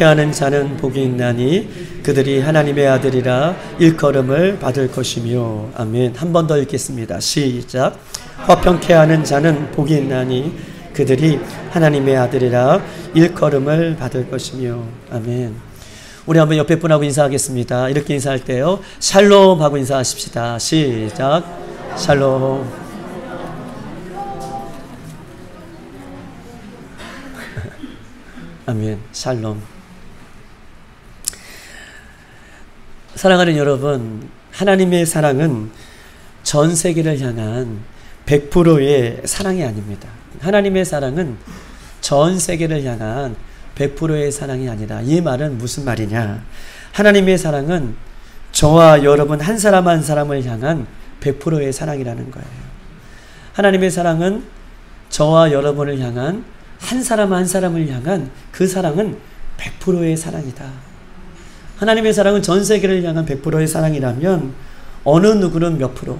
하는 자는 복이 있나니 그들이 하나님의 아들이라 일컬음을 받을 것이며. 아멘. 한 번 더 읽겠습니다. 시작. 화평케 하는 자는 복이 있나니 그들이 하나님의 아들이라 일컬음을 받을 것이며. 아멘. 우리 한번 옆에 분하고 인사하겠습니다. 이렇게 인사할 때요, 샬롬 하고 인사하십시다. 시작. 샬롬. 아멘. 샬롬. 사랑하는 여러분, 하나님의 사랑은 전 세계를 향한 100%의 사랑이 아닙니다. 하나님의 사랑은 전 세계를 향한 100%의 사랑이 아니라, 이 말은 무슨 말이냐? 하나님의 사랑은 저와 여러분 한 사람 한 사람을 향한 100%의 사랑이라는 거예요. 하나님의 사랑은 저와 여러분을 향한 한 사람 한 사람을 향한 그 사랑은 100%의 사랑이다. 하나님의 사랑은 전 세계를 향한 100%의 사랑이라면 어느 누구는 몇 프로,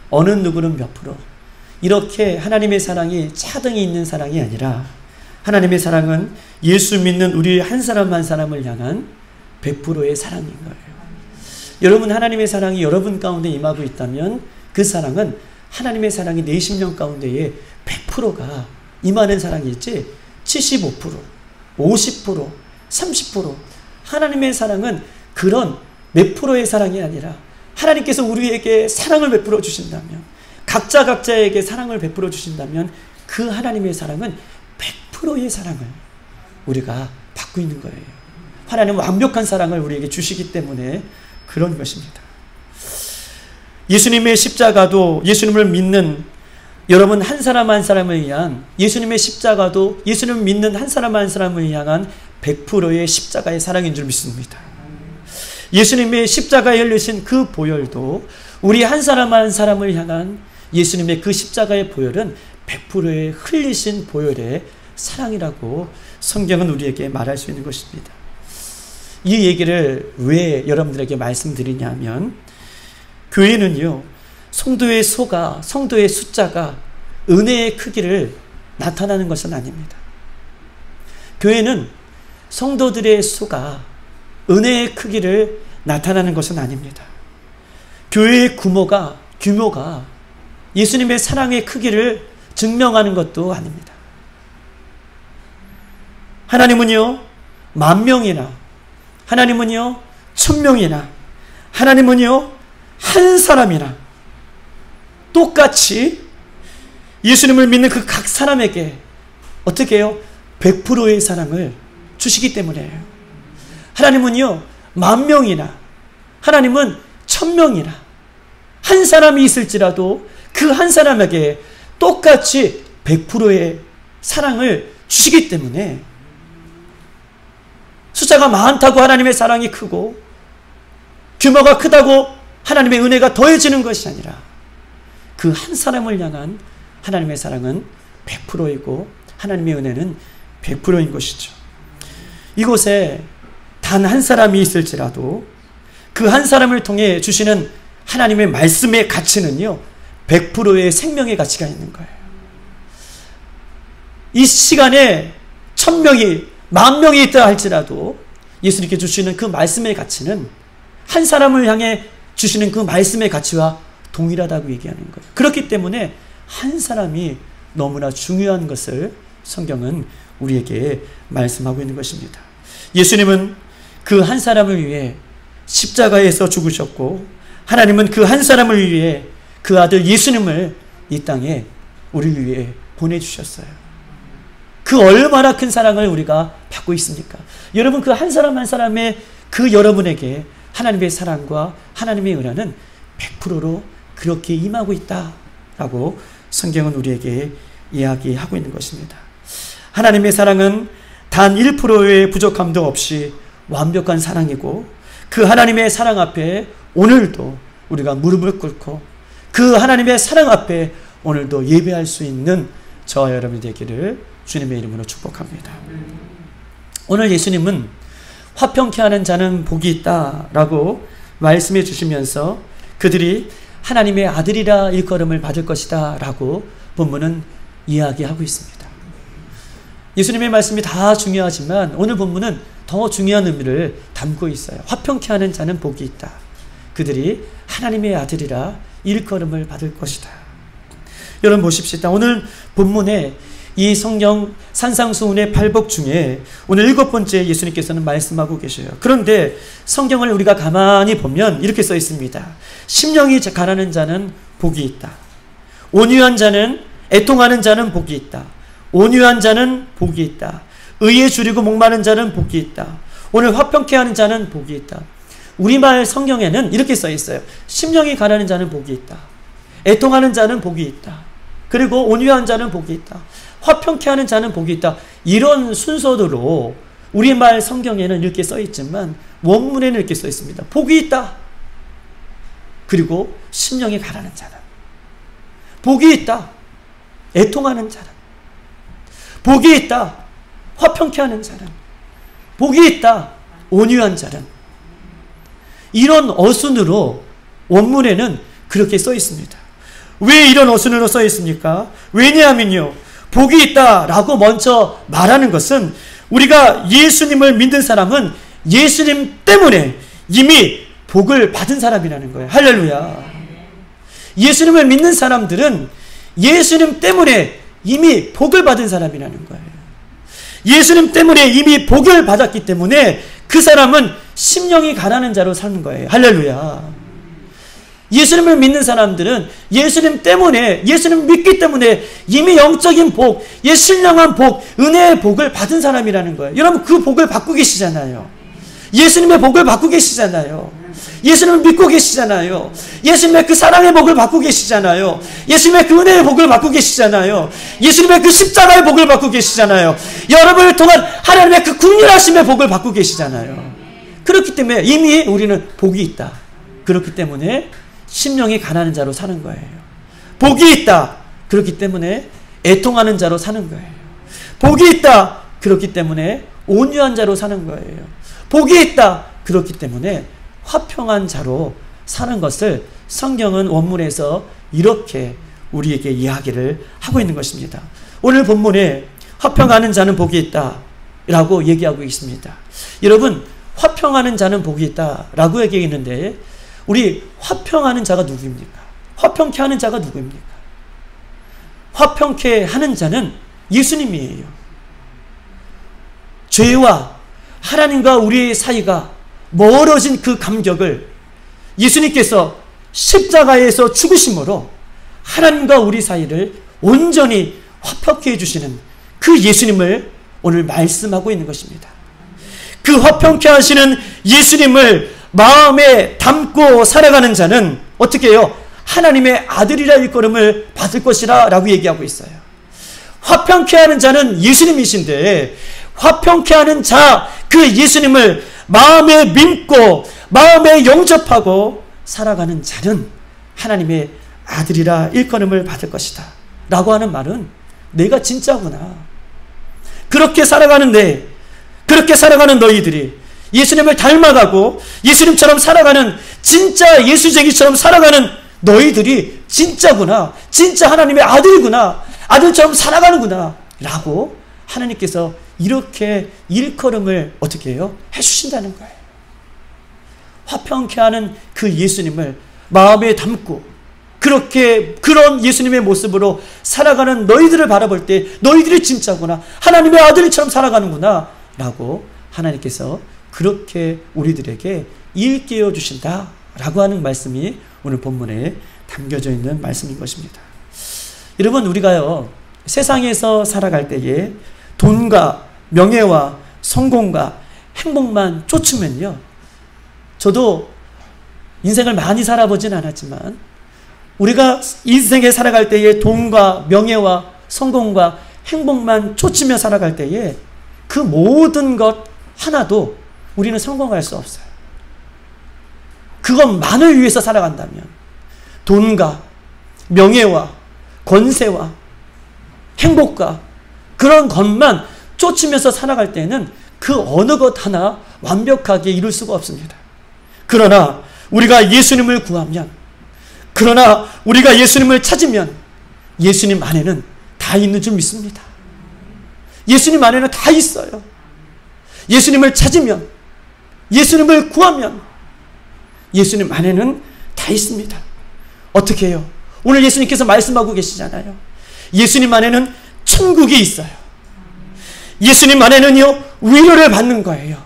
어느 누구는 몇 프로, 이렇게 하나님의 사랑이 차등이 있는 사랑이 아니라 하나님의 사랑은 예수 믿는 우리 한 사람 한 사람을 향한 100%의 사랑인 거예요. 여러분, 하나님의 사랑이 여러분 가운데 임하고 있다면 그 사랑은 하나님의 사랑이 내 심령 가운데에 100%가 임하는 사랑이지 75%, 50%, 30%. 하나님의 사랑은 그런 몇 프로의 사랑이 아니라 하나님께서 우리에게 사랑을 베풀어 주신다면, 각자에게 사랑을 베풀어 주신다면 그 하나님의 사랑은 100%의 사랑을 우리가 받고 있는 거예요. 하나님은 완벽한 사랑을 우리에게 주시기 때문에 그런 것입니다. 예수님의 십자가도, 예수님을 믿는 여러분 한 사람 한 사람을 위한 예수님의 십자가도 예수님을 믿는 한 사람 한 사람을 향한 100%의 십자가의 사랑인 줄 믿습니다. 예수님의 십자가에 흘리신 그 보혈도 우리 한 사람 한 사람을 향한 예수님의 그 십자가의 보혈은 100%의 흘리신 보혈의 사랑이라고 성경은 우리에게 말할 수 있는 것입니다. 이 얘기를 왜 여러분들에게 말씀드리냐면, 교회는요, 성도의 수가, 성도의 숫자가 은혜의 크기를 나타나는 것은 아닙니다. 교회는 성도들의 수가 은혜의 크기를 나타나는 것은 아닙니다. 교회의 규모가 예수님의 사랑의 크기를 증명하는 것도 아닙니다. 하나님은요, 10,000명이나, 하나님은요, 1,000명이나, 하나님은요, 한 사람이나 똑같이 예수님을 믿는 그 각 사람에게 어떻게 해요? 100%의 사랑을 주시기 때문에요. 하나님은요, 10,000명이나, 하나님은 1,000명이나, 한 사람이 있을지라도 그 한 사람에게 똑같이 100%의 사랑을 주시기 때문에, 숫자가 많다고 하나님의 사랑이 크고 규모가 크다고 하나님의 은혜가 더해지는 것이 아니라 그 한 사람을 향한 하나님의 사랑은 100%이고 하나님의 은혜는 100%인 것이죠. 이곳에 단 한 사람이 있을지라도 그 한 사람을 통해 주시는 하나님의 말씀의 가치는요, 100%의 생명의 가치가 있는 거예요. 이 시간에 1,000명이, 10,000명이 있다 할지라도 예수님께 주시는 그 말씀의 가치는 한 사람을 향해 주시는 그 말씀의 가치와 동일하다고 얘기하는 거예요. 그렇기 때문에 한 사람이 너무나 중요한 것을 성경은 우리에게 말씀하고 있는 것입니다. 예수님은 그 한 사람을 위해 십자가에서 죽으셨고, 하나님은 그 한 사람을 위해 그 아들 예수님을 이 땅에 우리를 위해 보내주셨어요. 그 얼마나 큰 사랑을 우리가 받고 있습니까? 여러분, 그 한 사람 한 사람의 그 여러분에게 하나님의 사랑과 하나님의 은혜는 100%로 그렇게 임하고 있다라고 성경은 우리에게 이야기하고 있는 것입니다. 하나님의 사랑은 단 1%의 부족함도 없이 완벽한 사랑이고, 그 하나님의 사랑 앞에 오늘도 우리가 무릎을 꿇고 그 하나님의 사랑 앞에 오늘도 예배할 수 있는 저와 여러분이 되기를 주님의 이름으로 축복합니다. 오늘 예수님은 화평케 하는 자는 복이 있다라고 말씀해 주시면서 그들이 하나님의 아들이라 일컬음을 받을 것이다 라고 본문은 이야기하고 있습니다. 예수님의 말씀이 다 중요하지만 오늘 본문은 더 중요한 의미를 담고 있어요. 화평케 하는 자는 복이 있다. 그들이 하나님의 아들이라 일컬음을 받을 것이다. 여러분 보십시다. 오늘 본문에 이 성경 산상수훈의 8복 중에 오늘 7번째 예수님께서는 말씀하고 계셔요. 그런데 성경을 우리가 가만히 보면 이렇게 써 있습니다. 심령이 가라는 자는 복이 있다. 온유한 자는, 애통하는 자는 복이 있다. 온유한 자는 복이 있다. 의에 줄이고 목마른 자는 복이 있다. 오늘 화평케 하는 자는 복이 있다. 우리말 성경에는 이렇게 써 있어요. 심령이 가라는 자는 복이 있다. 애통하는 자는 복이 있다. 그리고 온유한 자는 복이 있다. 화평케 하는 자는 복이 있다. 이런 순서대로 우리말 성경에는 이렇게 써 있지만 원문에는 이렇게 써 있습니다. 복이 있다. 그리고 심령이 가라는 자는, 복이 있다. 애통하는 자는, 복이 있다. 화평케 하는 자는, 복이 있다. 온유한 자는. 이런 어순으로 원문에는 그렇게 써 있습니다. 왜 이런 어순으로 써 있습니까? 왜냐하면요, 복이 있다라고 먼저 말하는 것은 우리가 예수님을 믿는 사람은 예수님 때문에 이미 복을 받은 사람이라는 거예요. 할렐루야. 예수님을 믿는 사람들은 예수님 때문에 이미 복을 받은 사람이라는 거예요. 예수님 때문에 이미 복을 받았기 때문에 그 사람은 심령이 가라는 자로 사는 거예요. 할렐루야. 예수님을 믿는 사람들은 예수님 때문에, 예수님 믿기 때문에 이미 영적인 복, 신령한 복, 은혜의 복을 받은 사람이라는 거예요. 여러분 그 복을 받고 계시잖아요. 예수님의 복을 받고 계시잖아요. 예수님을 믿고 계시잖아요. 예수님의 그 사랑의 복을 받고 계시잖아요. 예수님의 그 은혜의 복을 받고 계시잖아요. 예수님의 그 십자가의 복을 받고 계시잖아요. 여러분을 통한 하나님의 그 긍휼하심의 복을 받고 계시잖아요. 그렇기 때문에 이미 우리는 복이 있다. 그렇기 때문에 심령이 가난한 자로 사는 거예요. 복이 있다. 그렇기 때문에 애통하는 자로 사는 거예요. 복이 있다. 그렇기 때문에 온유한 자로 사는 거예요. 복이 있다. 그렇기 때문에 화평한 자로 사는 것을 성경은 원문에서 이렇게 우리에게 이야기를 하고 있는 것입니다. 오늘 본문에 화평하는 자는 복이 있다 라고 얘기하고 있습니다. 여러분, 화평하는 자는 복이 있다 라고 얘기했는데 우리 화평하는 자가 누구입니까? 화평케 하는 자가 누구입니까? 화평케 하는 자는 예수님이에요. 죄와 하나님과 우리의 사이가 멀어진 그 감격을 예수님께서 십자가에서 죽으심으로 하나님과 우리 사이를 온전히 화평케 해주시는 그 예수님을 오늘 말씀하고 있는 것입니다. 그 화평케 하시는 예수님을 마음에 담고 살아가는 자는 어떻게 해요? 하나님의 아들이라 일컬음을 받을 것이라 라고 얘기하고 있어요. 화평케 하는 자는 예수님이신데 화평케 하는 자, 그 예수님을 마음에 믿고 마음에 영접하고 살아가는 자는 하나님의 아들이라 일컬음을 받을 것이다 라고 하는 말은 내가 진짜구나. 그렇게 살아가는데, 그렇게 살아가는 너희들이 예수님을 닮아가고 예수님처럼 살아가는, 진짜 예수쟁이처럼 살아가는 너희들이 진짜구나. 진짜 하나님의 아들이구나. 아들처럼 살아가는구나 라고 하나님께서 이렇게 일컬음을 어떻게 해요? 해주신다는 거예요. 화평케 하는 그 예수님을 마음에 담고 그렇게 그런 예수님의 모습으로 살아가는 너희들을 바라볼 때 너희들이 진짜구나. 하나님의 아들처럼 살아가는구나 라고 하나님께서 그렇게 우리들에게 일깨워 주신다 라고 하는 말씀이 오늘 본문에 담겨져 있는 말씀인 것입니다. 여러분, 우리가요 세상에서 살아갈 때에 돈과 명예와 성공과 행복만 쫓으면요, 저도 인생을 많이 살아보진 않았지만 우리가 인생에 살아갈 때에 돈과 명예와 성공과 행복만 쫓으며 살아갈 때에 그 모든 것 하나도 우리는 성공할 수 없어요. 그것만을 위해서 살아간다면 돈과 명예와 권세와 행복과 그런 것만 쫓으면서 살아갈 때는 그 어느 것 하나 완벽하게 이룰 수가 없습니다. 그러나 우리가 예수님을 구하면, 그러나 우리가 예수님을 찾으면 예수님 안에는 다 있는 줄 믿습니다. 예수님 안에는 다 있어요. 예수님을 찾으면, 예수님을 구하면 예수님 안에는 다 있습니다. 어떻게 해요? 오늘 예수님께서 말씀하고 계시잖아요. 예수님 안에는 천국이 있어요. 예수님 안에는요, 위로를 받는 거예요.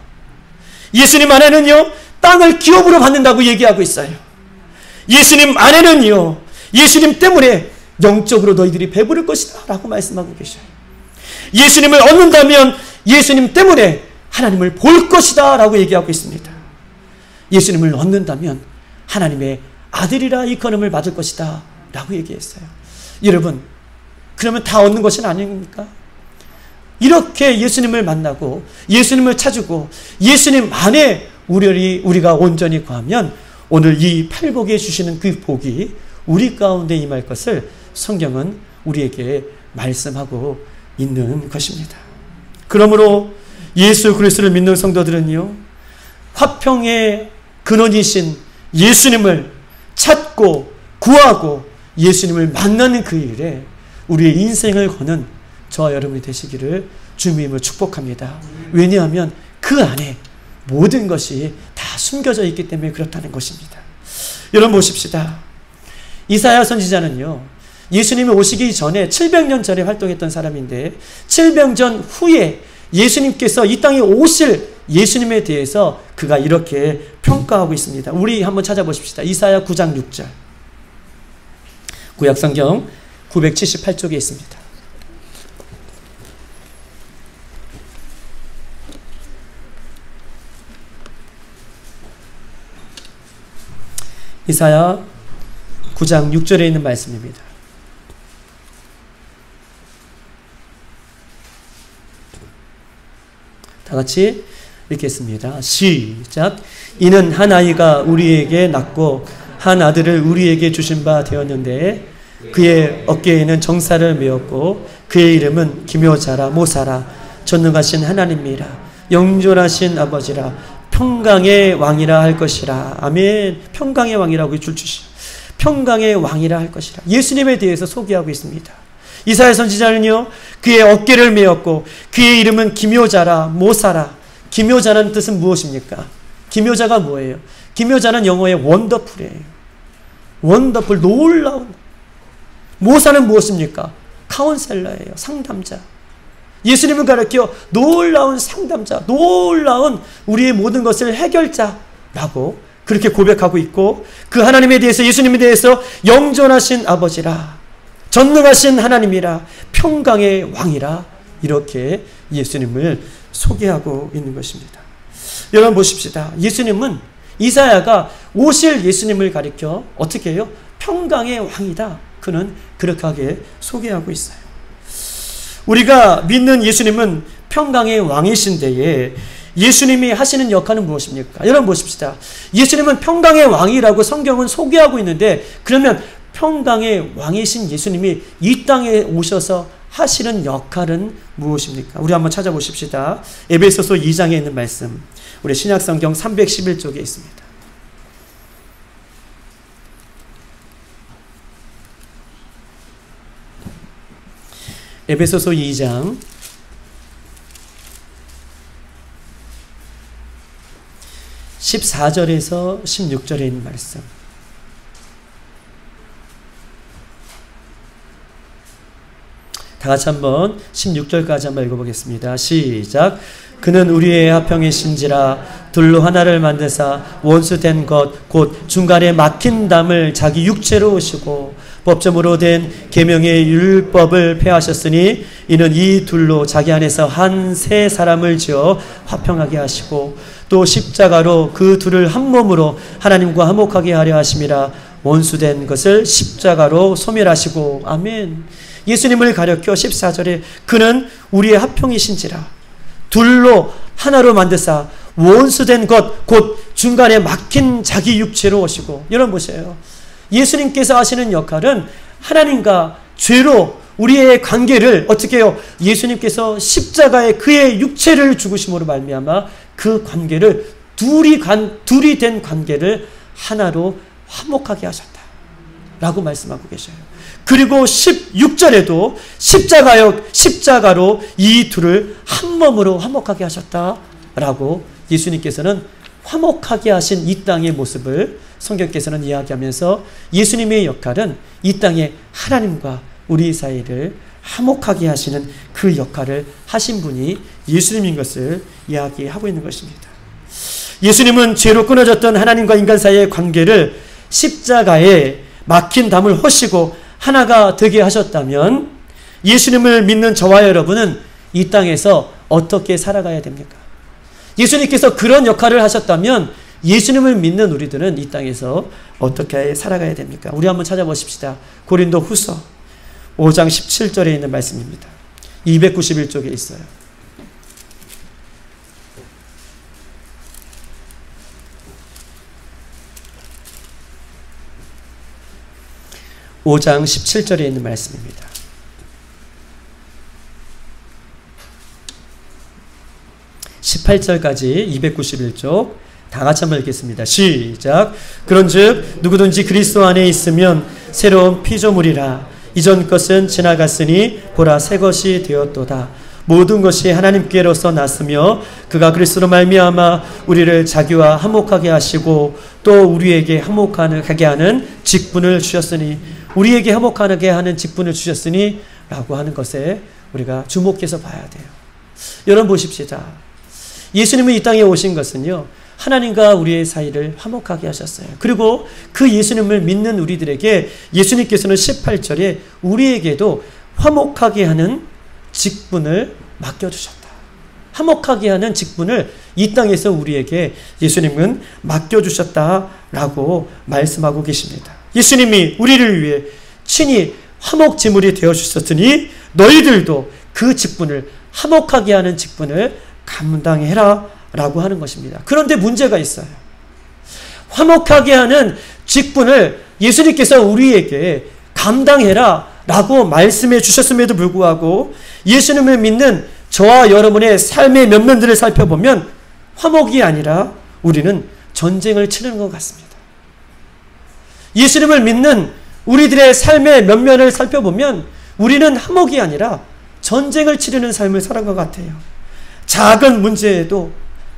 예수님 안에는요, 땅을 기업으로 받는다고 얘기하고 있어요. 예수님 안에는요, 예수님 때문에 영적으로 너희들이 배부를 것이다 라고 말씀하고 계셔요. 예수님을 얻는다면 예수님 때문에 하나님을 볼 것이다 라고 얘기하고 있습니다. 예수님을 얻는다면 하나님의 아들이라 일컬음을 받을 것이다 라고 얘기했어요. 여러분, 그러면 다 얻는 것은 아닙니까? 이렇게 예수님을 만나고 예수님을 찾고 예수님 안에 우리가 온전히 거하면 오늘 이 팔복에 주시는 그 복이 우리 가운데 임할 것을 성경은 우리에게 말씀하고 있는 것입니다. 그러므로 예수 그리스도를 믿는 성도들은요, 화평의 근원이신 예수님을 찾고 구하고 예수님을 만나는 그 일에 우리의 인생을 거는 저와 여러분이 되시기를 주님을 축복합니다. 왜냐하면 그 안에 모든 것이 다 숨겨져 있기 때문에 그렇다는 것입니다. 여러분 보십시다. 이사야 선지자는요, 예수님이 오시기 전에 700년 전에 활동했던 사람인데 700년 후에 예수님께서 이 땅에 오실 예수님에 대해서 그가 이렇게 평가하고 있습니다. 우리 한번 찾아보십시다. 이사야 9장 6절. 구약성경 978쪽에 있습니다. 이사야 9장 6절에 있는 말씀입니다. 다 같이 읽겠습니다. 시작. 이는 한 아이가 우리에게 낳고 한 아들을 우리에게 주신 바 되었는데 그의 어깨에는 정사를 메었고 그의 이름은 기묘자라 모사라 전능하신 하나님이라 영존하신 아버지라 평강의 왕이라 할 것이라. 아멘. 평강의 왕이라고 줄 주시. 평강의 왕이라 할 것이라. 예수님에 대해서 소개하고 있습니다. 이사야 선지자는요, 그의 어깨를 메었고 그의 이름은 기묘자라 모사라. 기묘자라는 뜻은 무엇입니까? 기묘자가 뭐예요? 기묘자는 영어의 원더풀이에요. 원더풀, 놀라운. 모사는 무엇입니까? 카운셀러예요. 상담자. 예수님을 가리켜 놀라운 상담자, 놀라운 우리의 모든 것을 해결자라고 그렇게 고백하고 있고, 그 하나님에 대해서, 예수님에 대해서 영존하신 아버지라, 전능하신 하나님이라, 평강의 왕이라, 이렇게 예수님을 소개하고 있는 것입니다. 여러분 보십시다. 예수님은, 이사야가 오실 예수님을 가리켜 어떻게 해요? 평강의 왕이다. 그는 그렇게 소개하고 있어요. 우리가 믿는 예수님은 평강의 왕이신데에 예수님이 하시는 역할은 무엇입니까? 여러분 보십시다. 예수님은 평강의 왕이라고 성경은 소개하고 있는데, 그러면 평강의 왕이신 예수님이 이 땅에 오셔서 하시는 역할은 무엇입니까? 우리 한번 찾아보십시다. 에베소서 2장에 있는 말씀, 우리 신약성경 311쪽에 있습니다. 에베소서 2장 14절에서 16절에 있는 말씀. 다 같이 한번 16절까지 한번 읽어보겠습니다. 시작. 그는 우리의 화평이신지라 둘로 하나를 만드사 원수된 것 곧 중간에 막힌 담을 자기 육체로 오시고 법정으로 된 계명의 율법을 폐하셨으니 이는 이 둘로 자기 안에서 한 세 사람을 지어 화평하게 하시고 또 십자가로 그 둘을 한 몸으로 하나님과 화목하게 하려 하심이라. 원수된 것을 십자가로 소멸하시고. 아멘. 예수님을 가리켜 14절에 그는 우리의 화평이신지라 둘로 하나로 만드사 원수된 것 곧 중간에 막힌 자기 육체로 오시고. 여러분 보세요. 예수님께서 하시는 역할은 하나님과 죄로 우리의 관계를 어떻게 해요? 예수님께서 십자가에 그의 육체를 죽으심으로 말미암아 그 관계를 둘이 된 관계를 하나로 화목하게 하셨다 라고 말씀하고 계셔요. 그리고 16절에도 십자가로 이 둘을 한 몸으로 화목하게 하셨다 라고 예수님께서는 화목하게 하신 이 땅의 모습을 성경께서는 이야기하면서 예수님의 역할은 이 땅의 하나님과 우리 사이를 화목하게 하시는 그 역할을 하신 분이 예수님인 것을 이야기하고 있는 것입니다. 예수님은 죄로 끊어졌던 하나님과 인간 사이의 관계를 십자가에 막힌 담을 허시고 하나가 되게 하셨다면 예수님을 믿는 저와 여러분은 이 땅에서 어떻게 살아가야 됩니까? 예수님께서 그런 역할을 하셨다면 예수님을 믿는 우리들은 이 땅에서 어떻게 살아가야 됩니까? 우리 한번 찾아보십시다. 고린도 후서 5장 17절에 있는 말씀입니다. 291쪽에 있어요. (5장 17절에) 있는 말씀입니다. (18절까지) 291쪽 다 같이 한번 읽겠습니다. 시작. 그런즉 누구든지 그리스도 안에 있으면 새로운 피조물이라. 이전 것은 지나갔으니 보라 새 것이 되었도다. 모든 것이 하나님께로서 났으며 그가 그리스도로 말미암아 우리를 자기와 화목하게 하시고 또 우리에게 화목하게 하는 직분을 주셨으니, 우리에게 화목하게 하는 직분을 주셨으니 라고 하는 것에 우리가 주목해서 봐야 돼요. 여러분 보십시다. 예수님은 이 땅에 오신 것은요, 하나님과 우리의 사이를 화목하게 하셨어요. 그리고 그 예수님을 믿는 우리들에게 예수님께서는 18절에 우리에게도 화목하게 하는 직분을 맡겨주셨다. 화목하게 하는 직분을 이 땅에서 우리에게 예수님은 맡겨주셨다라고 말씀하고 계십니다. 예수님이 우리를 위해 친히 화목제물이 되어주셨으니 너희들도 그 직분을, 화목하게 하는 직분을 감당해라 라고 하는 것입니다. 그런데 문제가 있어요. 화목하게 하는 직분을 예수님께서 우리에게 감당해라 라고 말씀해 주셨음에도 불구하고 예수님을 믿는 저와 여러분의 삶의 면면들을 살펴보면 화목이 아니라 우리는 전쟁을 치르는 것 같습니다. 예수님을 믿는 우리들의 삶의 면면을 살펴보면 우리는 화목이 아니라 전쟁을 치르는 삶을 살아간 것 같아요. 작은 문제에도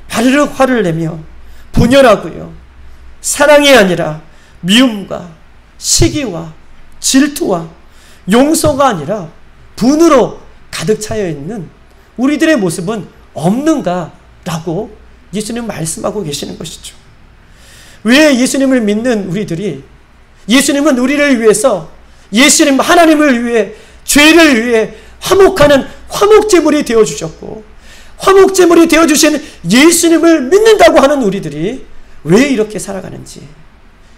바르륵 화를 내며 분열하고요, 사랑이 아니라 미움과 시기와 질투와 용서가 아니라 분으로 가득 차여 있는 우리들의 모습은 없는가라고 예수님 말씀하고 계시는 것이죠. 왜 예수님을 믿는 우리들이, 예수님은 우리를 위해서, 예수님 하나님을 위해, 죄를 위해 화목하는 화목제물이 되어주셨고, 화목제물이 되어주신 예수님을 믿는다고 하는 우리들이 왜 이렇게 살아가는지,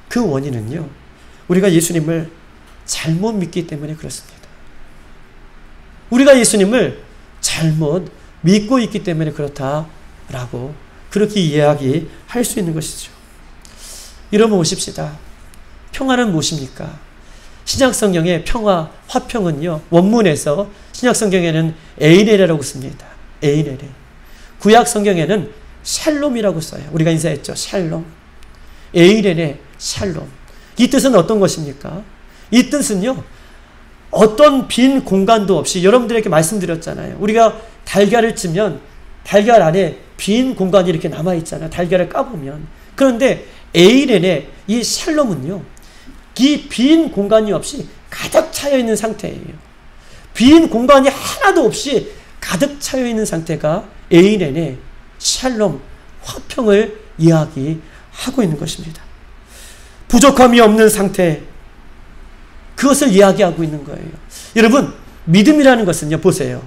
그 원인은요, 우리가 예수님을 잘못 믿기 때문에 그렇습니다. 우리가 예수님을 잘못 믿고 있기 때문에 그렇다라고 그렇게 이야기할 수 있는 것이죠. 여러분 보십시다. 평화는 무엇입니까? 신약성경의 평화, 화평은요, 원문에서 신약성경에는 에이레라고 씁니다. 에이레레. 구약성경에는 샬롬이라고 써요. 우리가 인사했죠. 샬롬. 에이레레, 샬롬. 이 뜻은 어떤 것입니까? 이 뜻은요, 어떤 빈 공간도 없이, 여러분들에게 말씀드렸잖아요. 우리가 달걀을 찌면 달걀 안에 빈 공간이 이렇게 남아있잖아요. 달걀을 까보면. 그런데 에이렌의 이 샬롬은요, 이 빈 공간이 없이 가득 차여있는 상태예요. 빈 공간이 하나도 없이 가득 차여있는 상태가 에이렌의 샬롬, 화평을 이야기하고 있는 것입니다. 부족함이 없는 상태, 그것을 이야기하고 있는 거예요. 여러분, 믿음이라는 것은요, 보세요.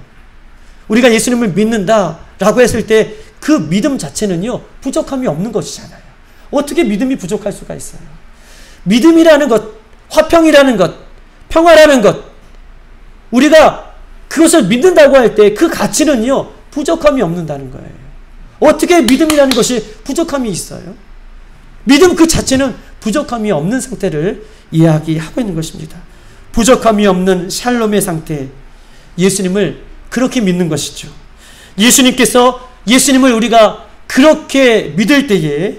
우리가 예수님을 믿는다라고 했을 때 그 믿음 자체는요, 부족함이 없는 것이잖아요. 어떻게 믿음이 부족할 수가 있어요? 믿음이라는 것, 화평이라는 것, 평화라는 것, 우리가 그것을 믿는다고 할 때 그 가치는요, 부족함이 없는다는 거예요. 어떻게 믿음이라는 것이 부족함이 있어요? 믿음 그 자체는 부족함이 없는 상태를 이야기하고 있는 것입니다. 부족함이 없는 샬롬의 상태, 예수님을 그렇게 믿는 것이죠. 예수님을 우리가 그렇게 믿을 때에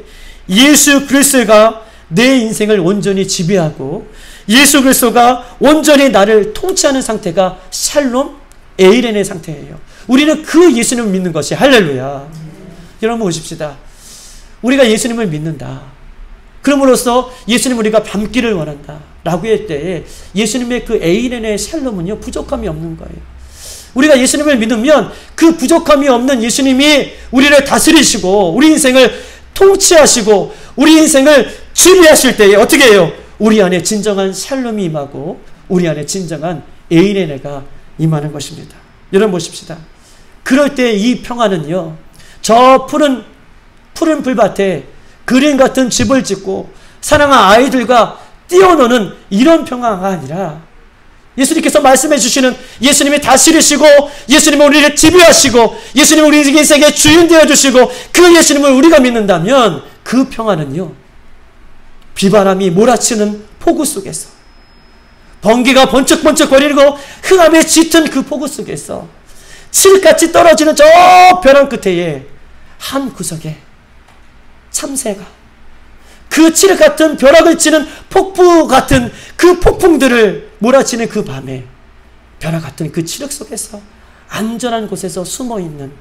예수 그리스도가 내 인생을 온전히 지배하고 예수 그리스도가 온전히 나를 통치하는 상태가 샬롬, 에이렌의 상태예요. 우리는 그 예수님을 믿는 것이, 할렐루야. 여러분 보십시다. 우리가 예수님을 믿는다. 그럼으로써 예수님 우리가 닮기를 원한다. 라고 할 때에 예수님의 그 에이렌의 샬롬은요, 부족함이 없는 거예요. 우리가 예수님을 믿으면 그 부족함이 없는 예수님이 우리를 다스리시고 우리 인생을 통치하시고 우리 인생을 지배하실 때에 어떻게 해요? 우리 안에 진정한 샬롬이 임하고 우리 안에 진정한 에이레네가 임하는 것입니다. 여러분 보십시다. 그럴 때 이 평화는요, 저 푸른 풀밭에 그림 같은 집을 짓고 사랑하는 아이들과 뛰어노는 이런 평화가 아니라 예수님께서 말씀해 주시는 예수님이 다스리시고 예수님은 우리를 지배하시고 예수님은 우리 인생의 주인 되어주시고 그 예수님을 우리가 믿는다면 그 평화는요, 비바람이 몰아치는 폭우 속에서 번개가 번쩍번쩍 거리고 흑암에 짙은 그 폭우 속에서 칠같이 떨어지는 저 벼랑 끝에 한 구석에 참새가 그 칠 같은 벼락을 치는 폭풍 같은 그 폭풍들을 몰아치는 그 밤에 벼락 같은 그 칠흑 속에서 안전한 곳에서 숨어있는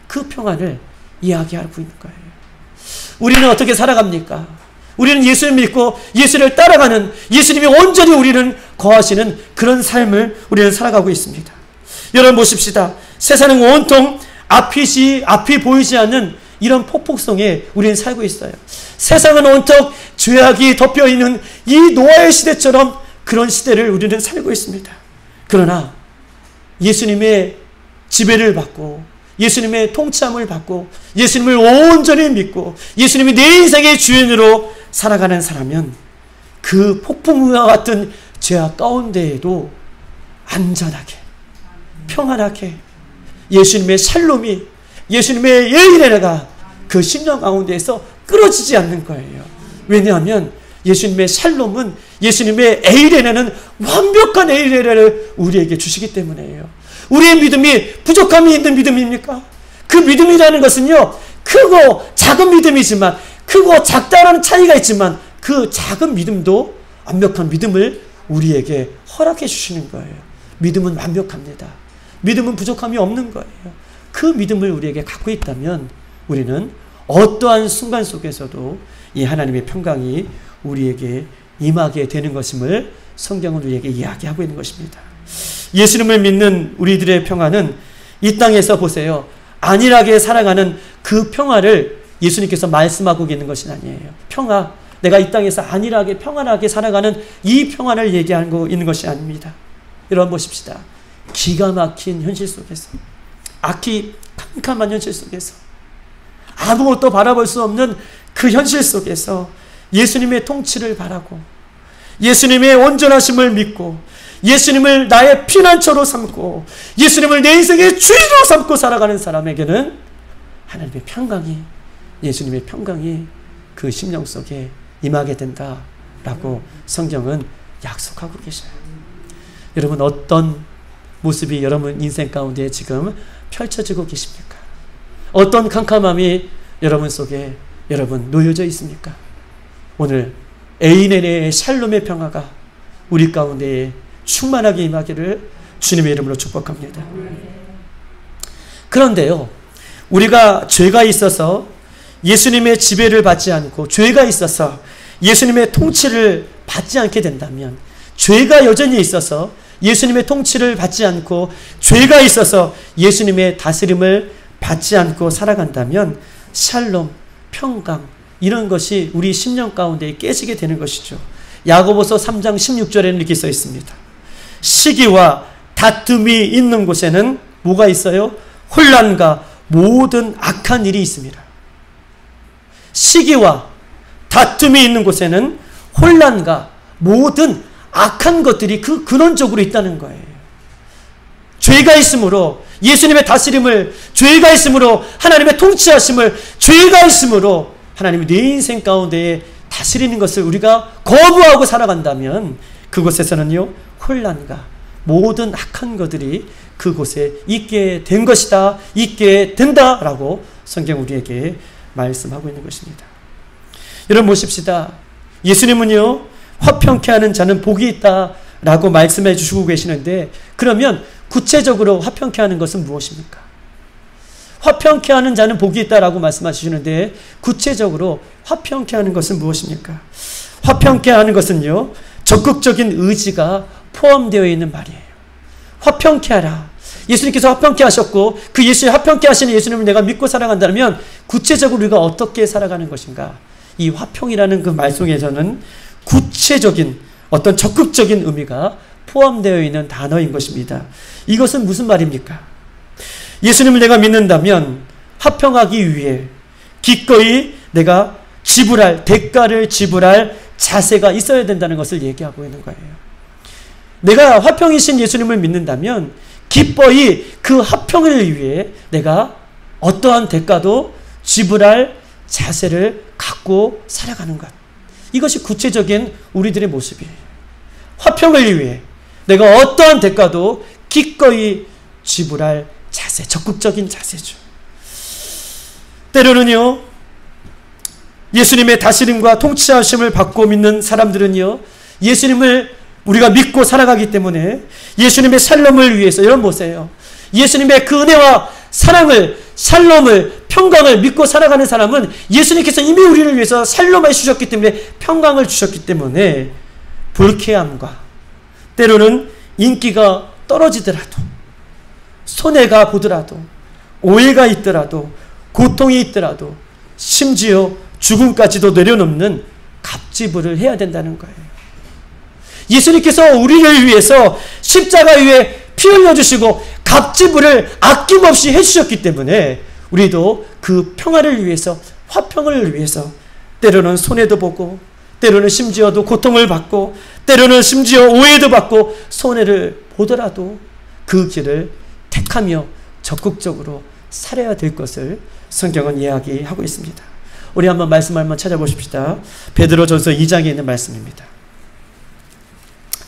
그 평안을 이야기하고 있는 거예요. 우리는 어떻게 살아갑니까? 우리는 예수를 믿고 예수를 따라가는, 예수님이 온전히 우리는 거하시는 그런 삶을 우리는 살아가고 있습니다. 여러분 보십시다. 세상은 온통 앞이 보이지 않는 이런 폭풍성에 우리는 살고 있어요. 세상은 온통 죄악이 덮여있는 이 노아의 시대처럼 그런 시대를 우리는 살고 있습니다. 그러나 예수님의 지배를 받고 예수님의 통치함을 받고 예수님을 온전히 믿고 예수님이 내 인생의 주인으로 살아가는 사람은 그 폭풍과 같은 죄악 가운데에도 안전하게 평안하게 예수님의 샬롬이 예수님의 예의레가 그 심령 가운데에서 끊어지지 않는 거예요. 왜냐하면 예수님의 샬롬은 예수님의 에이레네는 완벽한 에이레를 우리에게 주시기 때문이에요. 우리의 믿음이 부족함이 있는 믿음입니까? 그 믿음이라는 것은요, 크고 작은 믿음이지만 크고 작다라는 차이가 있지만 그 작은 믿음도 완벽한 믿음을 우리에게 허락해 주시는 거예요. 믿음은 완벽합니다. 믿음은 부족함이 없는 거예요. 그 믿음을 우리에게 갖고 있다면 우리는 어떠한 순간 속에서도 이 하나님의 평강이 우리에게 임하게 되는 것임을 성경은 우리에게 이야기하고 있는 것입니다. 예수님을 믿는 우리들의 평화는 이 땅에서 보세요. 안일하게 살아가는 그 평화를 예수님께서 말씀하고 있는 것이 아니에요. 평화, 내가 이 땅에서 안일하게 평안하게 살아가는 이 평화를 얘기하고 있는 것이 아닙니다. 여러분 보십시다. 기가 막힌 현실 속에서, 악히 캄캄한 현실 속에서, 아무것도 바라볼 수 없는 그 현실 속에서 예수님의 통치를 바라고 예수님의 온전하심을 믿고 예수님을 나의 피난처로 삼고 예수님을 내 인생의 주인으로 삼고 살아가는 사람에게는 하나님의 평강이, 예수님의 평강이 그 심령 속에 임하게 된다라고 성경은 약속하고 계셔요. 여러분, 어떤 모습이 여러분 인생 가운데 지금 펼쳐지고 계십니까? 어떤 캄캄함이 여러분 속에 여러분 놓여져 있습니까? 오늘 에이네네의 샬롬의 평화가 우리 가운데 충만하게 임하기를 주님의 이름으로 축복합니다. 그런데요, 우리가 죄가 있어서 예수님의 지배를 받지 않고 죄가 있어서 예수님의 통치를 받지 않게 된다면, 죄가 여전히 있어서 예수님의 통치를 받지 않고 죄가 있어서 예수님의 다스림을 받지 않고 살아간다면 샬롬, 평강 이런 것이 우리 심령 가운데 깨지게 되는 것이죠. 야고보서 3장 16절에는 이렇게 써 있습니다. 시기와 다툼이 있는 곳에는 뭐가 있어요? 혼란과 모든 악한 일이 있습니다. 시기와 다툼이 있는 곳에는 혼란과 모든 악한 것들이 그 근원적으로 있다는 거예요. 죄가 있으므로 예수님의 다스림을, 죄가 있으므로 하나님의 통치하심을, 죄가 있으므로 하나님이 내 인생 가운데 다스리는 것을 우리가 거부하고 살아간다면 그곳에서는요, 혼란과 모든 악한 것들이 그곳에 있게 된 것이다, 있게 된다라고 성경 우리에게 말씀하고 있는 것입니다. 여러분 보십시다. 예수님은요, 화평케 하는 자는 복이 있다라고 말씀해 주시고 계시는데, 그러면 구체적으로 화평케 하는 것은 무엇입니까? 화평케 하는 자는 복이 있다라고 말씀하시는데 구체적으로 화평케 하는 것은 무엇입니까? 화평케 하는 것은요, 적극적인 의지가 포함되어 있는 말이에요. 화평케 하라. 예수님께서 화평케 하셨고 그 화평케 하시는 예수님을 내가 믿고 살아간다면 구체적으로 우리가 어떻게 살아가는 것인가? 이 화평이라는 그 말 속에서는 구체적인 어떤 적극적인 의미가 포함되어 있는 단어인 것입니다. 이것은 무슨 말입니까? 예수님을 내가 믿는다면 화평하기 위해 기꺼이 내가 대가를 지불할 자세가 있어야 된다는 것을 얘기하고 있는 거예요. 내가 화평이신 예수님을 믿는다면 기꺼이 그 화평을 위해 내가 어떠한 대가도 지불할 자세를 갖고 살아가는 것. 이것이 구체적인 우리들의 모습이에요. 화평을 위해 내가 어떠한 대가도 기꺼이 지불할 자세, 적극적인 자세죠. 때로는요, 예수님의 다스림과 통치하심을 받고 믿는 사람들은요, 예수님을 우리가 믿고 살아가기 때문에 예수님의 샬롬을 위해서, 여러분 보세요. 예수님의 그 은혜와 사랑을, 샬롬을, 평강을 믿고 살아가는 사람은 예수님께서 이미 우리를 위해서 샬롬을 주셨기 때문에, 평강을 주셨기 때문에 불쾌함과 때로는 인기가 떨어지더라도, 손해가 보더라도, 오해가 있더라도, 고통이 있더라도, 심지어 죽음까지도 내려놓는 갑지불을 해야 된다는 거예요. 예수님께서 우리를 위해서 십자가 위에 피 흘려주시고 갑지불을 아낌없이 해주셨기 때문에 우리도 그 평화를 위해서, 화평을 위해서 때로는 손해도 보고, 때로는 심지어도 고통을 받고, 때로는 심지어 오해도 받고 손해를 보더라도 그 길을 택하며 적극적으로 살아야 될 것을 성경은 이야기하고 있습니다. 우리 한번 말씀을 한번 찾아보십시다. 베드로전서 2장에 있는 말씀입니다.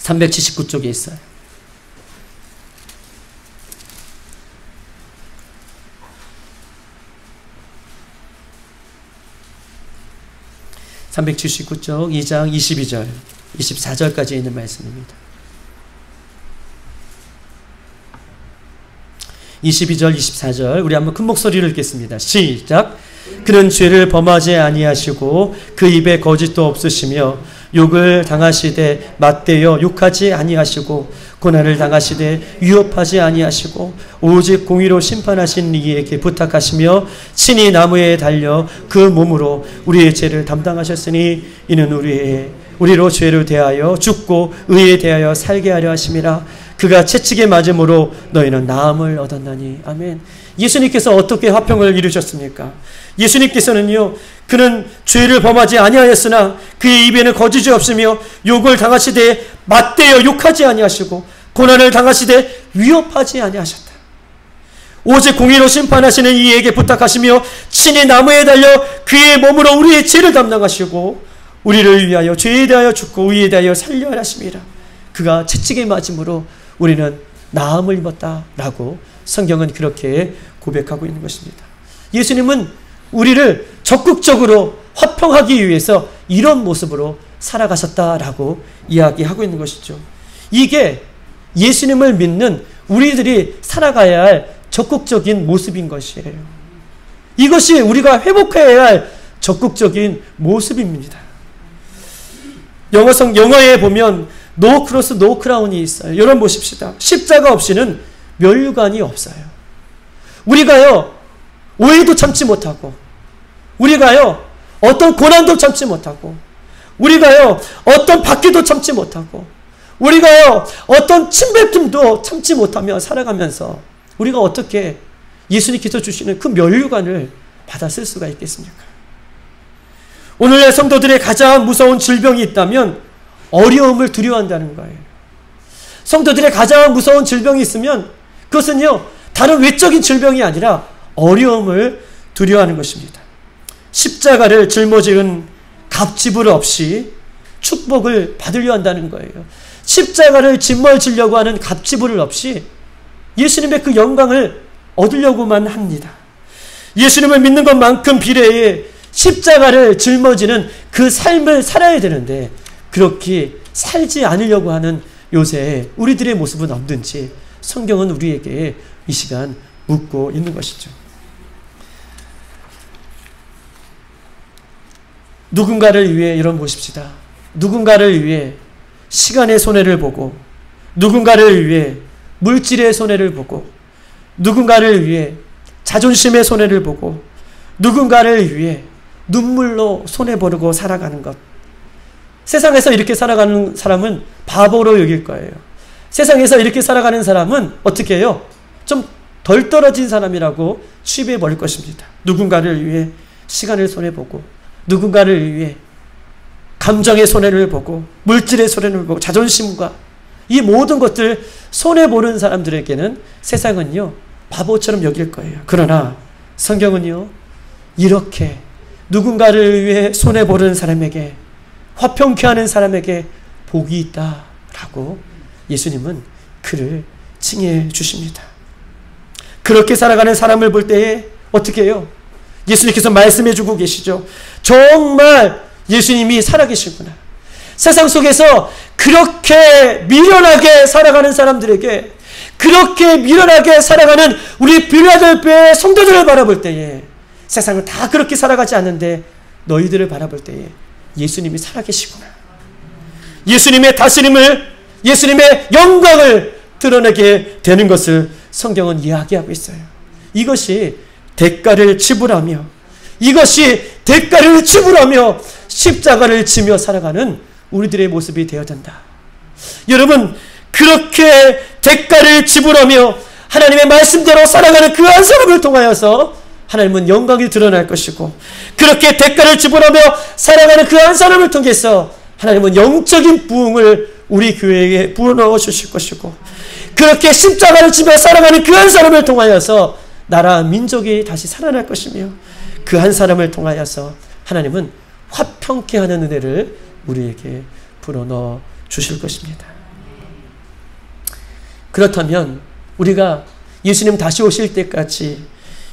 379쪽에 있어요. (379쪽) 2장 22절 24절까지 있는 말씀입니다. 22절 24절 우리 한번 큰 목소리로 읽겠습니다. 시작. 그는 죄를 범하지 아니하시고 그 입에 거짓도 없으시며 욕을 당하시되 맞대어 욕하지 아니하시고 고난을 당하시되 위협하지 아니하시고 오직 공의로 심판하신 이에게 부탁하시며 친히 나무에 달려 그 몸으로 우리의 죄를 담당하셨으니 이는 우리로 죄를 대하여 죽고 의에 대하여 살게 하려 하심이라. 그가 채찍에 맞음으로 너희는 나음을 얻었나니. 아멘. 예수님께서 어떻게 화평을 이루셨습니까? 예수님께서는요, 그는 죄를 범하지 아니하였으나 그의 입에는 거짓이 없으며 욕을 당하시되 맞대어 욕하지 아니하시고 고난을 당하시되 위협하지 아니하셨다. 오직 공의로 심판하시는 이에게 부탁하시며 친히 나무에 달려 그의 몸으로 우리의 죄를 담당하시고 우리를 위하여 죄에 대하여 죽고 의에 대하여 살려 하심이라. 그가 채찍에 맞음으로 우리는 나음을 입었다라고 성경은 그렇게 고백하고 있는 것입니다. 예수님은 우리를 적극적으로 화평하기 위해서 이런 모습으로 살아가셨다라고 이야기하고 있는 것이죠. 이게 예수님을 믿는 우리들이 살아가야 할 적극적인 모습인 것이에요. 이것이 우리가 회복해야 할 적극적인 모습입니다. 영어에 보면 노 크로스 노 크라운이 있어요. 여러분 보십시다. 십자가 없이는 면류관이 없어요. 우리가요, 오해도 참지 못하고, 우리가요, 어떤 고난도 참지 못하고, 우리가요, 어떤 박해도 참지 못하고, 우리가요, 어떤 침뱉음도 참지 못하며 살아가면서 우리가 어떻게 예수님께서 주시는 그 면류관을 받아 쓸 수가 있겠습니까? 오늘날 성도들의 가장 무서운 질병이 있다면 어려움을 두려워한다는 거예요. 성도들의 가장 무서운 질병이 있으면 그것은요, 다른 외적인 질병이 아니라 어려움을 두려워하는 것입니다. 십자가를 짊어지는 갑지불 없이 축복을 받으려 한다는 거예요. 십자가를 짊어지려고 하는 갑지불 없이 예수님의 그 영광을 얻으려고만 합니다. 예수님을 믿는 것만큼 비례해 십자가를 짊어지는 그 삶을 살아야 되는데 그렇게 살지 않으려고 하는 요새 우리들의 모습은 없는지 성경은 우리에게 이 시간 묻고 있는 것이죠. 누군가를 위해 여러분 보십시다. 누군가를 위해 시간의 손해를 보고, 누군가를 위해 물질의 손해를 보고, 누군가를 위해 자존심의 손해를 보고, 누군가를 위해 눈물로 손해보고 살아가는 것. 세상에서 이렇게 살아가는 사람은 바보로 여길 거예요. 세상에서 이렇게 살아가는 사람은 어떻게 해요? 좀 덜 떨어진 사람이라고 취급해 버릴 것입니다. 누군가를 위해 시간을 손해보고, 누군가를 위해 감정의 손해를 보고, 물질의 손해를 보고, 자존심과 이 모든 것들 손해보는 사람들에게는 세상은요 바보처럼 여길 거예요. 그러나 성경은요 이렇게 누군가를 위해 손해보는 사람에게, 화평케 하는 사람에게 복이 있다라고 예수님은 그를 칭해 주십니다. 그렇게 살아가는 사람을 볼 때에 어떻게 해요? 예수님께서 말씀해 주고 계시죠. 정말 예수님이 살아계시구나. 세상 속에서 그렇게 미련하게 살아가는 사람들에게, 그렇게 미련하게 살아가는 우리 빌라델피아의 성도들을 바라볼 때에, 세상은 다 그렇게 살아가지 않는데 너희들을 바라볼 때에 예수님이 살아계시구나. 예수님의 다스림을, 예수님의 영광을 드러내게 되는 것을 성경은 이야기하고 있어요. 이것이 대가를 지불하며, 이것이 대가를 지불하며 십자가를 지며 살아가는 우리들의 모습이 되어야 된다. 여러분, 그렇게 대가를 지불하며 하나님의 말씀대로 살아가는 그 한 사람을 통하여서 하나님은 영광이 드러날 것이고, 그렇게 대가를 지불하며 살아가는 그 한 사람을 통해서 하나님은 영적인 부흥을 우리 교회에 부어넣어 주실 것이고, 그렇게 십자가를 지며 살아가는 그 한 사람을 통하여서 나라 민족이 다시 살아날 것이며, 그 한 사람을 통하여서 하나님은 화평케 하는 은혜를 우리에게 불어넣어 주실 것입니다. 그렇다면 우리가 예수님 다시 오실 때까지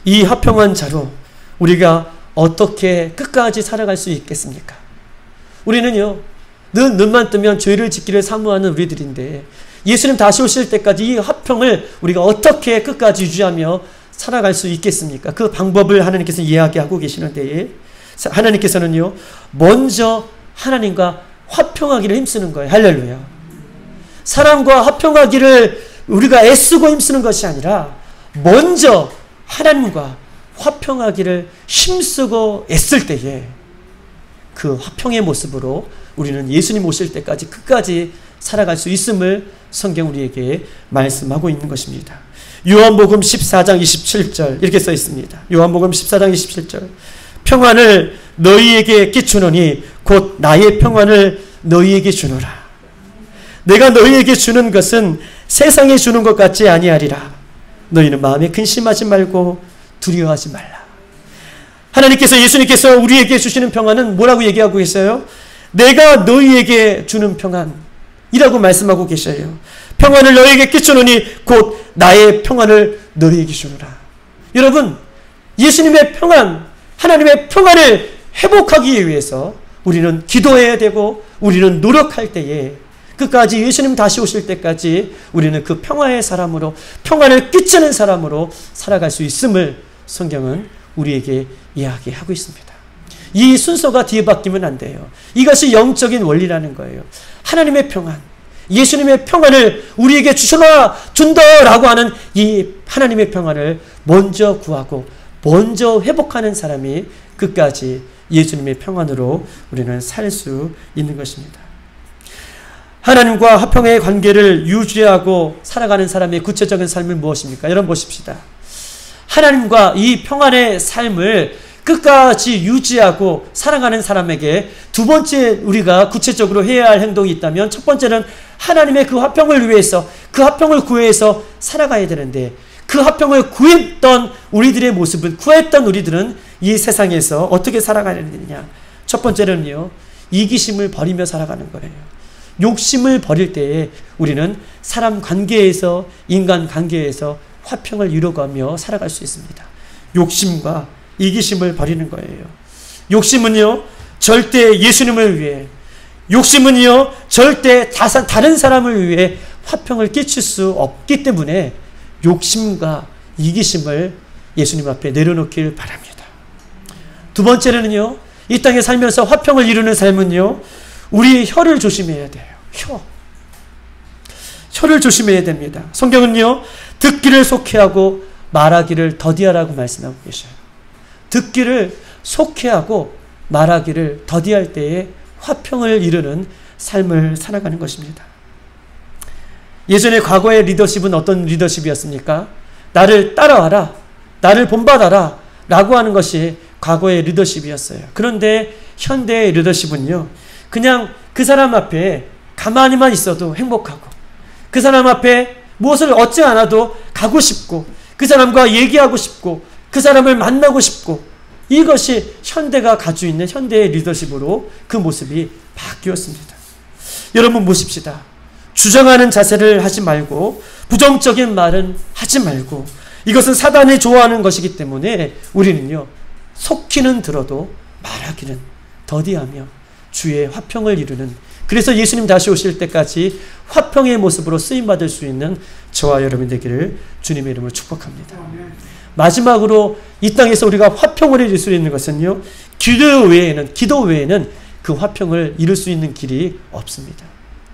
이 화평한 자로 우리가 어떻게 끝까지 살아갈 수 있겠습니까? 우리는요 늘 눈만 뜨면 죄를 짓기를 사모하는 우리들인데, 예수님 다시 오실 때까지 이 화평을 우리가 어떻게 끝까지 유지하며 살아갈 수 있겠습니까? 그 방법을 하나님께서 이야기하고 계시는데, 하나님께서는요 먼저 하나님과 화평하기를 힘쓰는 거예요. 할렐루야. 사람과 화평하기를 우리가 애쓰고 힘쓰는 것이 아니라 먼저 하나님과 화평하기를 힘쓰고 애쓸 때에 그 화평의 모습으로 우리는 예수님 오실 때까지 끝까지 살아갈 수 있음을 성경 우리에게 말씀하고 있는 것입니다. 요한복음 14장 27절 이렇게 써 있습니다. 요한복음 14장 27절, 평안을 너희에게 끼치노니 곧 나의 평안을 너희에게 주노라. 내가 너희에게 주는 것은 세상에 주는 것 같지 아니하리라. 너희는 마음에 근심하지 말고 두려워하지 말라. 하나님께서, 예수님께서 우리에게 주시는 평안은 뭐라고 얘기하고 계세요? 내가 너희에게 주는 평안이라고 말씀하고 계셔요. 평안을 너희에게 끼치노니 곧 나의 평안을 너희에게 주노라. 여러분, 예수님의 평안, 하나님의 평안을 회복하기 위해서 우리는 기도해야 되고, 우리는 노력할 때에 끝까지 예수님 다시 오실 때까지 우리는 그 평화의 사람으로, 평안을 끼치는 사람으로 살아갈 수 있음을 성경은 우리에게 이야기하고 있습니다. 이 순서가 뒤바뀌면 안 돼요. 이것이 영적인 원리라는 거예요. 하나님의 평안, 예수님의 평안을 우리에게 준다라고 하는 이 하나님의 평안을 먼저 구하고 먼저 회복하는 사람이 끝까지 예수님의 평안으로 우리는 살 수 있는 것입니다. 하나님과 화평의 관계를 유지하고 살아가는 사람의 구체적인 삶은 무엇입니까? 여러분 보십시다. 하나님과 이 평안의 삶을 끝까지 유지하고 살아가는 사람에게 두 번째 우리가 구체적으로 해야 할 행동이 있다면, 첫 번째는 하나님의 그 화평을 위해서, 그 화평을 구해서 살아가야 되는데, 그 화평을 구했던 우리들의 모습은, 구했던 우리들은 이 세상에서 어떻게 살아가야 되느냐? 첫 번째는요, 이기심을 버리며 살아가는 거예요. 욕심을 버릴 때에 우리는 사람 관계에서, 인간 관계에서 화평을 이루어가며 살아갈 수 있습니다. 욕심과 이기심을 버리는 거예요. 욕심은요 절대 예수님을 위해, 욕심은요 절대 다른 사람을 위해 화평을 끼칠 수 없기 때문에 욕심과 이기심을 예수님 앞에 내려놓기를 바랍니다. 두 번째는요, 이 땅에 살면서 화평을 이루는 삶은요, 우리 혀를 조심해야 돼요. 혀를 조심해야 됩니다. 성경은요, 듣기를 속회하고 말하기를 더디하라고 말씀하고 계셔요. 듣기를 속회하고 말하기를 더디할 때에 화평을 이루는 삶을 살아가는 것입니다. 예전에 과거의 리더십은 어떤 리더십이었습니까? 나를 따라와라, 나를 본받아라 라고 하는 것이 과거의 리더십이었어요. 그런데 현대의 리더십은요, 그냥 그 사람 앞에 가만히만 있어도 행복하고, 그 사람 앞에 무엇을 얻지 않아도 가고 싶고, 그 사람과 얘기하고 싶고, 그 사람을 만나고 싶고, 이것이 현대가 가지고 있는 현대의 리더십으로 그 모습이 바뀌었습니다. 여러분 보십시다. 주장하는 자세를 하지 말고, 부정적인 말은 하지 말고, 이것은 사단이 좋아하는 것이기 때문에 우리는요, 속기는 들어도 말하기는 더디하며 주의 화평을 이루는, 그래서 예수님 다시 오실 때까지 화평의 모습으로 쓰임받을 수 있는 저와 여러분 되기를 주님의 이름으로 축복합니다. 마지막으로 이 땅에서 우리가 화평을 이룰 수 있는 것은요, 기도 외에는 그 화평을 이룰 수 있는 길이 없습니다.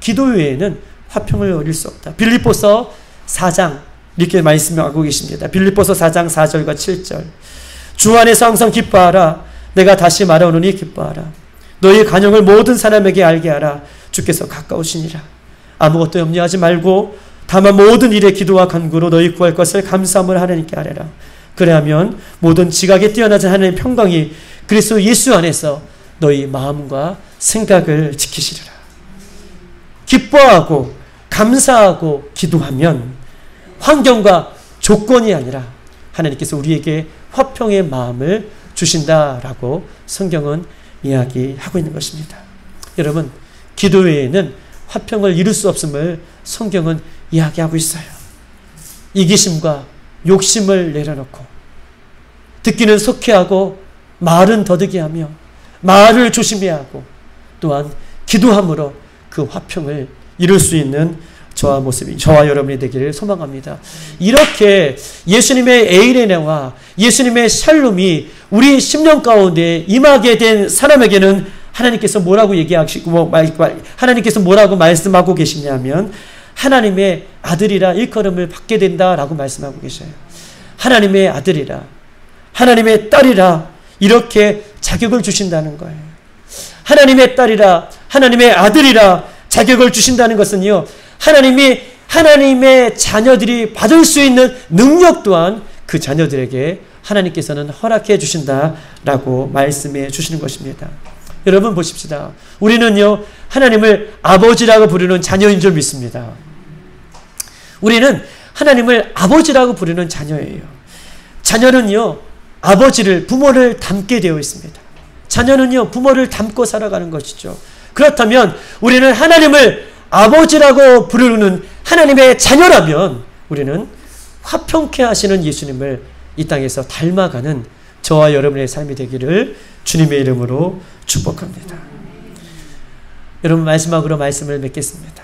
기도 외에는 화평을 이룰 수 없다. 빌립보서 4장 이렇게 말씀하고 계십니다. 빌립보서 4장 4절과 7절. 주 안에서 항상 기뻐하라. 내가 다시 말하오노니 기뻐하라. 너희 간영을 모든 사람에게 알게 하라. 주께서 가까우시니라. 아무것도 염려하지 말고 다만 모든 일에 기도와 간구로 너희 구할 것을 감사함을 하나님께 아뢰라. 그래야면 모든 지각에 뛰어나지 하나님의 평강이 그리스도 예수 안에서 너희 마음과 생각을 지키시리라. 기뻐하고 감사하고 기도하면 환경과 조건이 아니라 하나님께서 우리에게 화평의 마음을 주신다라고 성경은 이야기하고 있는 것입니다. 여러분, 기도 외에는 화평을 이룰 수 없음을 성경은 이야기하고 있어요. 이기심과 욕심을 내려놓고 듣기는 속회하고 말은 더디게 하며 말을 조심해야 하고 또한 기도함으로 그 화평을 이룰 수 있는 저와 여러분이 되기를 소망합니다. 이렇게 예수님의 에이레네와 예수님의 샬롬이 우리 심령 가운데 임하게 된 사람에게는 하나님께서 뭐라고 얘기하시고 하나님께서 뭐라고 말씀하고 계시냐면 하나님의 아들이라 일컬음을 받게 된다라고 말씀하고 계셔요. 하나님의 아들이라, 하나님의 딸이라 이렇게 자격을 주신다는 거예요. 하나님의 딸이라, 하나님의 아들이라 자격을 주신다는 것은요, 하나님이 하나님의 자녀들이 받을 수 있는 능력 또한 그 자녀들에게 하나님께서는 허락해 주신다라고 말씀해 주시는 것입니다. 여러분 보십시다. 우리는요, 하나님을 아버지라고 부르는 자녀인 줄 믿습니다. 우리는 하나님을 아버지라고 부르는 자녀예요. 자녀는요, 부모를 닮게 되어 있습니다. 자녀는요, 부모를 닮고 살아가는 것이죠. 그렇다면 우리는 하나님을 아버지라고 부르는 하나님의 자녀라면 우리는 화평케 하시는 예수님을 이 땅에서 닮아가는 저와 여러분의 삶이 되기를 주님의 이름으로 축복합니다. 여러분, 마지막으로 말씀을 맺겠습니다.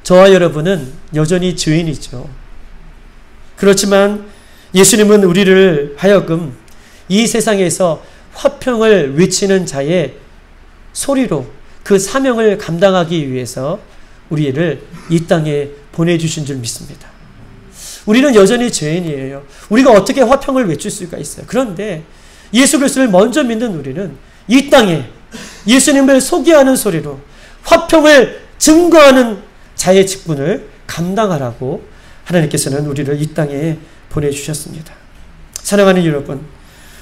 저와 여러분은 여전히 죄인이죠. 그렇지만 예수님은 우리를 하여금 이 세상에서 화평을 외치는 자의 소리로 그 사명을 감당하기 위해서 우리를 이 땅에 보내주신 줄 믿습니다. 우리는 여전히 죄인이에요. 우리가 어떻게 화평을 외칠 수가 있어요. 그런데 예수 그리스도를 먼저 믿는 우리는 이 땅에 예수님을 소개하는 소리로 화평을 증거하는 자의 직분을 감당하라고 하나님께서는 우리를 이 땅에 보내주셨습니다. 사랑하는 여러분,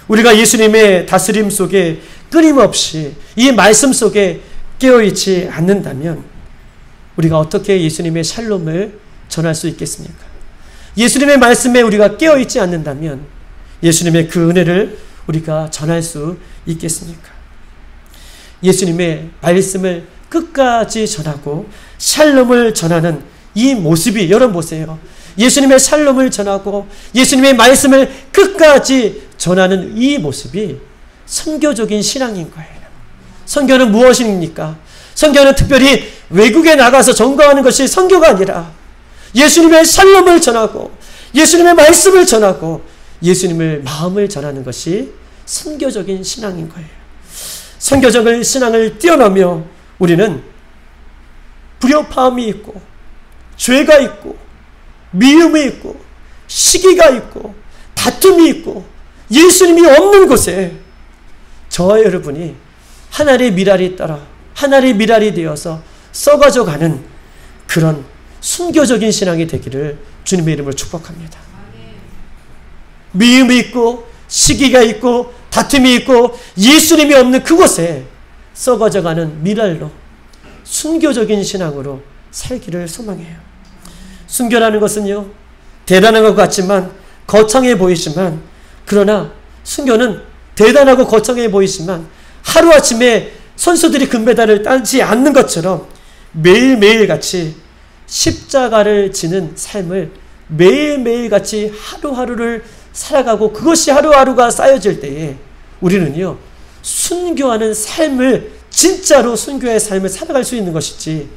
우리가 예수님의 다스림 속에 끊임없이 이 말씀 속에 깨어있지 않는다면 우리가 어떻게 예수님의 샬롬을 전할 수 있겠습니까? 예수님의 말씀에 우리가 깨어있지 않는다면 예수님의 그 은혜를 우리가 전할 수 있겠습니까? 예수님의 말씀을 끝까지 전하고 샬롬을 전하는 이 모습이, 여러분 보세요. 예수님의 샬롬을 전하고 예수님의 말씀을 끝까지 전하는 이 모습이 선교적인 신앙인 거예요. 선교는 무엇입니까? 선교는 특별히 외국에 나가서 전거하는 것이 선교가 아니라 예수님의 샬롬을 전하고 예수님의 말씀을 전하고 예수님의 마음을 전하는 것이 선교적인 신앙인 거예요. 선교적인 신앙을 뛰어넘며 우리는 불협화음이 있고 죄가 있고 미움이 있고 시기가 있고 다툼이 있고 예수님이 없는 곳에 저와 여러분이 하나님의 미랄이 따라 하나님의 미랄이 되어서 썩어져 가는 그런 순교적인 신앙이 되기를 주님의 이름으로 축복합니다. 미움이 있고 시기가 있고 다툼이 있고 예수님이 없는 그곳에 썩어져 가는 미랄로 순교적인 신앙으로 살기를 소망해요. 순교라는 것은요, 대단한 것 같지만 거창해 보이지만, 그러나 순교는 대단하고 거창해 보이지만 하루아침에 선수들이 금메달을 따지 않는 것처럼 매일매일 같이 십자가를 지는 삶을 매일매일 같이 하루하루를 살아가고 그것이 하루하루가 쌓여질 때에 우리는요, 순교하는 삶을, 진짜로 순교의 삶을 살아갈 수 있는 것이지,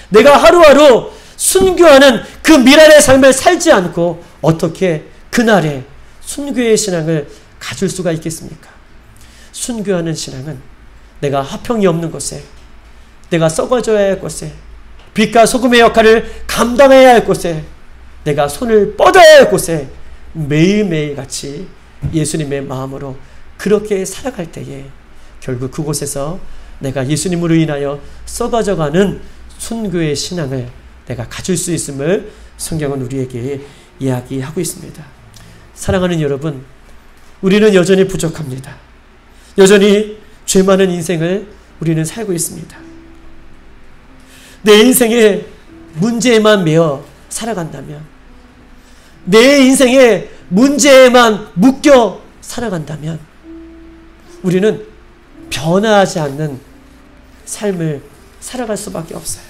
내가 하루하루 순교하는 그 미랄의 삶을 살지 않고 어떻게 그날의 순교의 신앙을 가질 수가 있겠습니까? 순교하는 신앙은 내가 화평이 없는 곳에, 내가 썩어져야 할 곳에, 빛과 소금의 역할을 감당해야 할 곳에, 내가 손을 뻗어야 할 곳에 매일매일 같이 예수님의 마음으로 그렇게 살아갈 때에 결국 그곳에서 내가 예수님으로 인하여 썩어져가는 순교의 신앙을 내가 가질 수 있음을 성경은 우리에게 이야기하고 있습니다. 사랑하는 여러분, 우리는 여전히 부족합니다. 여전히 죄 많은 인생을 우리는 살고 있습니다. 내 인생에 문제에만 매여 살아간다면, 내 인생에 문제에만 묶여 살아간다면 우리는 변화하지 않는 삶을 살아갈 수밖에 없어요.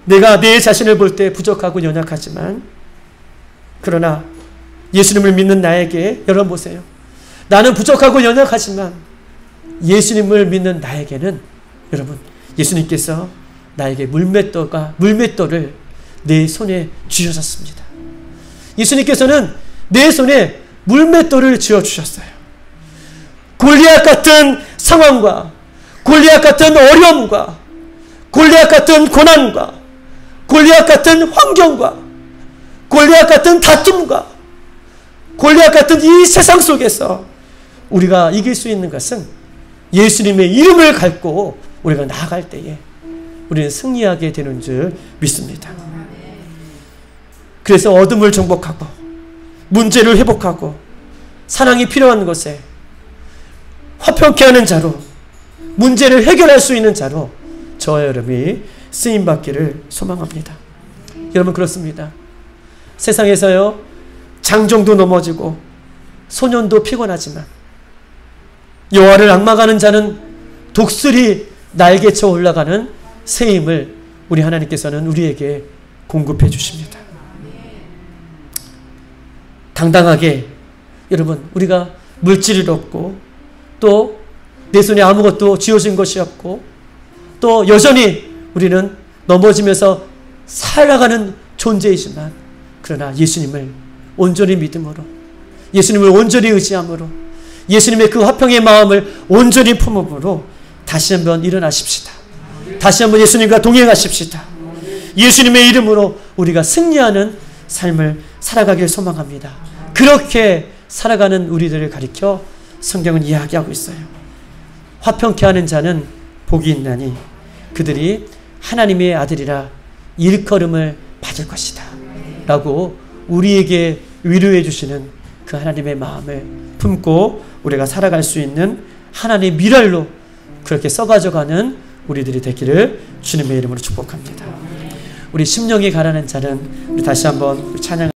내가 내 자신을 볼 때 부족하고 연약하지만, 그러나 예수님을 믿는 나에게, 여러분 보세요. 나는 부족하고 연약하지만 예수님을 믿는 나에게는, 여러분, 예수님께서 나에게 물맷돌을 내 손에 쥐어줬습니다. 예수님께서는 내 손에 물맷돌을 쥐어주셨어요. 골리앗 같은 상황과, 골리앗 같은 어려움과, 골리앗 같은 고난과, 골리앗 같은 환경과, 골리앗 같은 다툼과, 골리앗 같은 이 세상 속에서 우리가 이길 수 있는 것은 예수님의 이름을 갖고 우리가 나아갈 때에 우리는 승리하게 되는 줄 믿습니다. 그래서 어둠을 정복하고 문제를 회복하고 사랑이 필요한 것에 화평케 하는 자로, 문제를 해결할 수 있는 자로 저와 여러분이 쓰임받기를 소망합니다. 여러분, 그렇습니다. 세상에서요, 장정도 넘어지고 소년도 피곤하지만 여호와를 앙망하는 자는 독수리 날개쳐 올라가는 새 힘을 우리 하나님께서는 우리에게 공급해 주십니다. 당당하게, 여러분, 우리가 물질이 없고 또 내 손에 아무것도 쥐어진 것이 없고 또 여전히 우리는 넘어지면서 살아가는 존재이지만, 그러나 예수님을 온전히 믿음으로, 예수님을 온전히 의지함으로, 예수님의 그 화평의 마음을 온전히 품음으로 다시 한번 일어나십시다. 다시 한번 예수님과 동행하십시다. 예수님의 이름으로 우리가 승리하는 삶을 살아가길 소망합니다. 그렇게 살아가는 우리들을 가리켜 성경은 이야기하고 있어요. 화평케 하는 자는 복이 있나니 그들이 하나님의 아들이라 일컬음을 받을 것이다 라고 우리에게 위로해 주시는 그 하나님의 마음을 품고 우리가 살아갈 수 있는 하나님의 미랄로 그렇게 썩어져가는 우리들이 되기를 주님의 이름으로 축복합니다. 우리 심령이 가라는 자는 우리 다시 한번 찬양